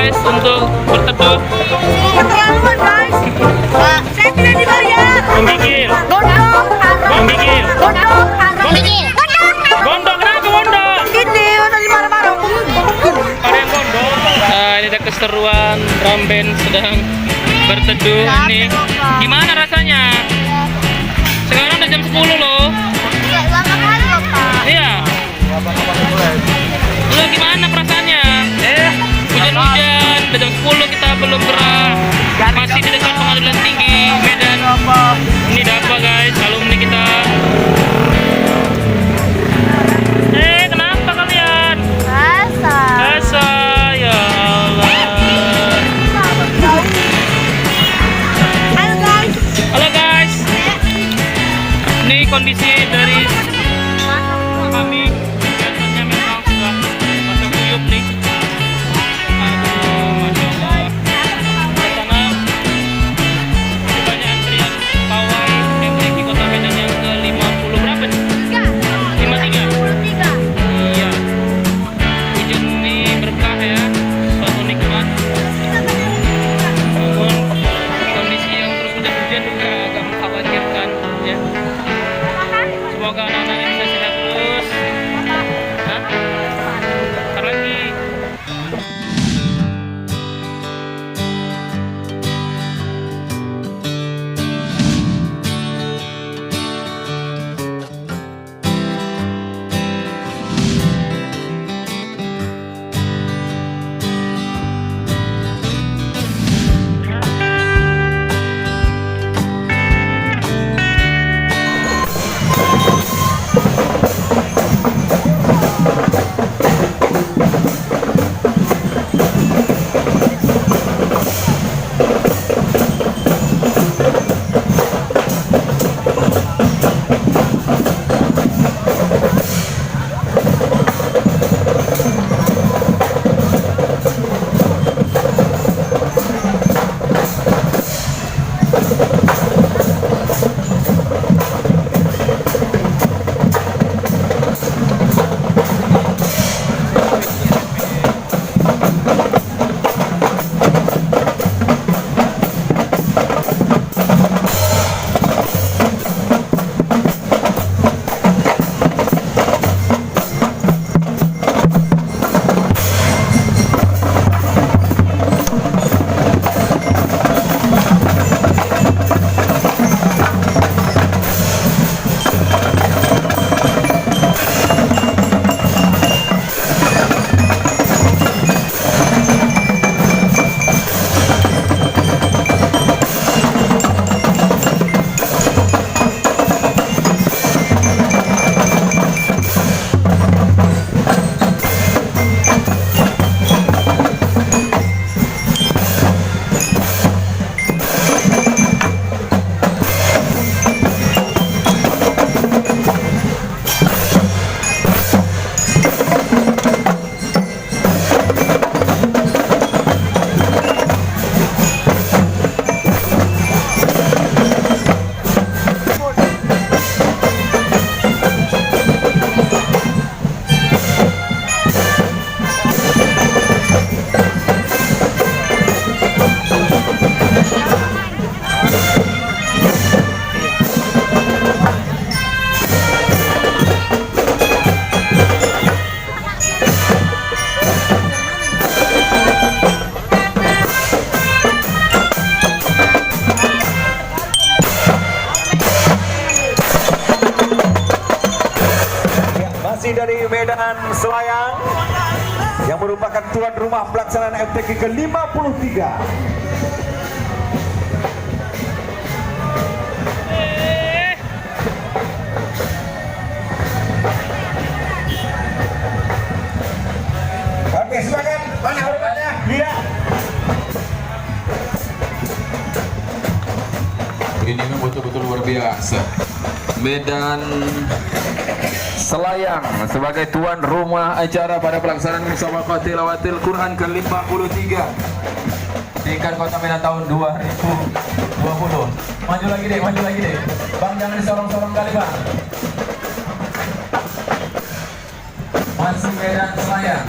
guys untuk berteduh. Keterlaluan guys. Saya tidak dibayar. Menggigil. Gondok. Menggigil. Gondok. Gondok. Gondok, kenapa gondok? Gini, tadi marah-marah. Ada yang gondok. Nah, ini ada keseruan drum band sedang berteduh ini. Gimana rasanya? Sekarang udah jam 10 loh. Iya. Lu gimana perasaannya? Hujan-hujan, udah jam 10 kita belum gerak. Masih di dekat Pengadilan Tinggi Medan. Ini Dapa guys, alumni kita. Kenapa kalian? Asa, ya Allah. Halo guys. Ini kondisi dari kami. Biasanya memang sudah masuk kuyup nih. Aduh, Masya Allah. Di sana masih banyak antrian pawai MTQ Kota Medan yang ke 50 berapa nih? 53. Iya. Hujan ini berkah ya, suatu nikmat. Namun kondisi yang terus hujan-hujan juga agak mengkhawatirkan ya. Semoga anak-anak ini bisa sehat terus. Hah? Bentar lagi. Dari Medan Selayang yang merupakan tuan rumah pelaksanaan MTQ ke-53. Oke, silakan. Mana hormatnya? Iya. Ini memang betul-betul luar biasa. Medan Selayang sebagai tuan rumah acara pada pelaksanaan Musabaqah Tilawatil Quran ke-53 tingkat Kota Medan tahun 2020. Maju lagi deh, Bang, jangan disorong-sorong kali, Bang. Masih Medan Selayang.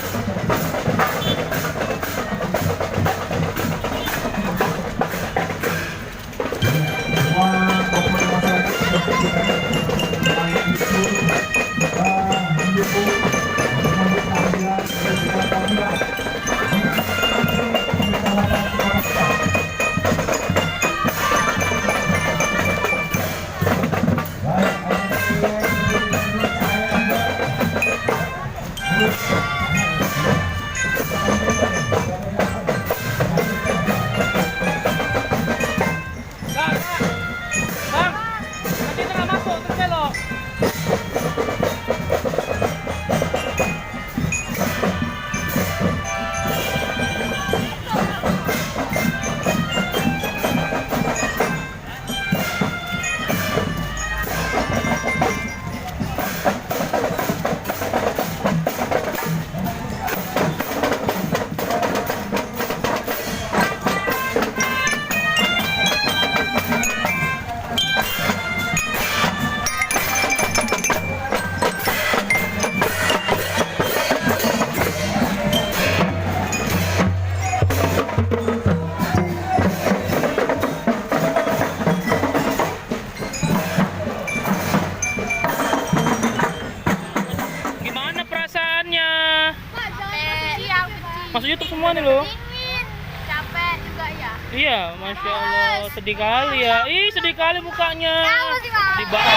rumah nih loh. Dingin. Capek juga ya. Iya, masya Allah, sedih kali ya. Ih, sedih kali mukanya. Kamu sih, Bang. Sedih banget.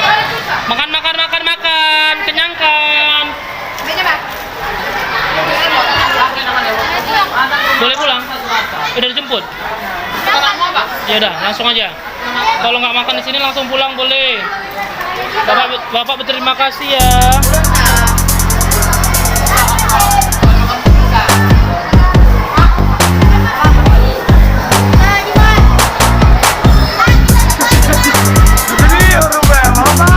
Makan, makan, makan, makan, kenyangkan. Boleh pulang? Udah dijemput? Ya udah, langsung aja. Kalau nggak makan di sini langsung pulang boleh. Bapak berterima kasih ya.